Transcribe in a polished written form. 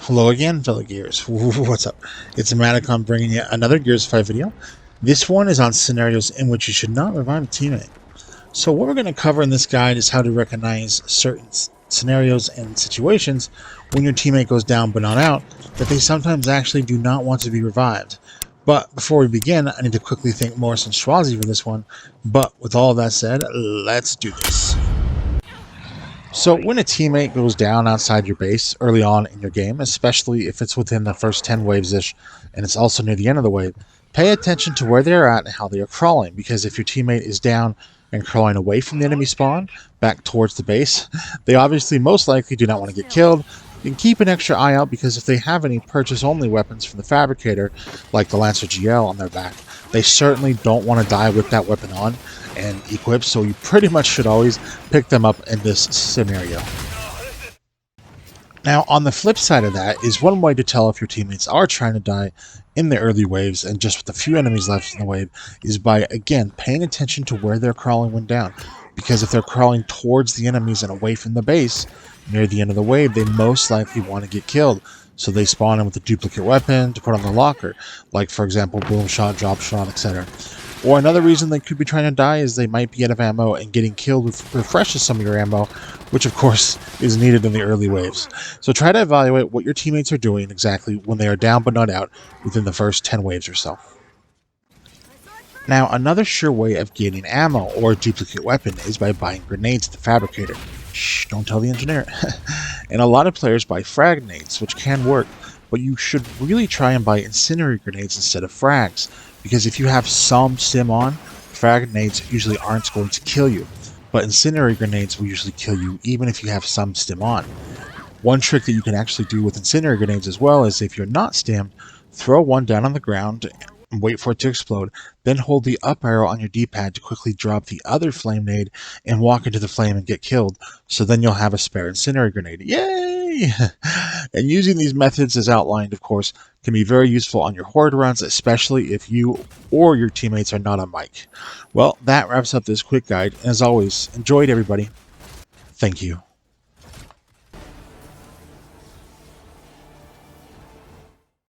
Hello again, fellow Gears. What's up? It's Maticon bringing you another Gears 5 video. This one is on scenarios in which you should not revive a teammate. So what we're going to cover in this guide is how to recognize certain scenarios and situations when your teammate goes down but not out, that they sometimes actually do not want to be revived. But before we begin, I need to quickly thank Morris and Schwazi for this one. But with all that said, let's do this. So when a teammate goes down outside your base early on in your game, especially if it's within the first 10 waves-ish and it's also near the end of the wave, pay attention to where they're at and how they are crawling, because if your teammate is down and crawling away from the enemy spawn, back towards the base, they obviously most likely do not want to get killed. You can keep an extra eye out, because if they have any purchase-only weapons from the Fabricator, like the Lancer GL on their back, they certainly don't want to die with that weapon on and equipped, so you pretty much should always pick them up in this scenario. Now, on the flip side of that is one way to tell if your teammates are trying to die in the early waves and just with a few enemies left in the wave is by, again, paying attention to where they're crawling when down. Because if they're crawling towards the enemies and away from the base near the end of the wave, they most likely want to get killed. So they spawn in with a duplicate weapon to put on the locker, like for example boom shot, drop shot, etc. Or another reason they could be trying to die is they might be out of ammo, and getting killed refreshes some of your ammo, which of course is needed in the early waves. So try to evaluate what your teammates are doing exactly when they are down but not out within the first 10 waves or so. Now, another sure way of gaining ammo or a duplicate weapon is by buying grenades at the Fabricator. Shh, don't tell the engineer. And a lot of players buy frag nades, which can work, but you should really try and buy incendiary grenades instead of frags, because if you have some stim on, frag nades usually aren't going to kill you, but incendiary grenades will usually kill you even if you have some stim on. One trick that you can actually do with incendiary grenades as well is, if you're not stimmed, throw one down on the ground and wait for it to explode, then hold the up arrow on your D-pad to quickly drop the other flame nade and walk into the flame and get killed, so then you'll have a spare incendiary grenade. Yay! And using these methods as outlined, of course, can be very useful on your Horde runs, especially if you or your teammates are not on mic. Well, that wraps up this quick guide, and as always, enjoy it, everybody. Thank you.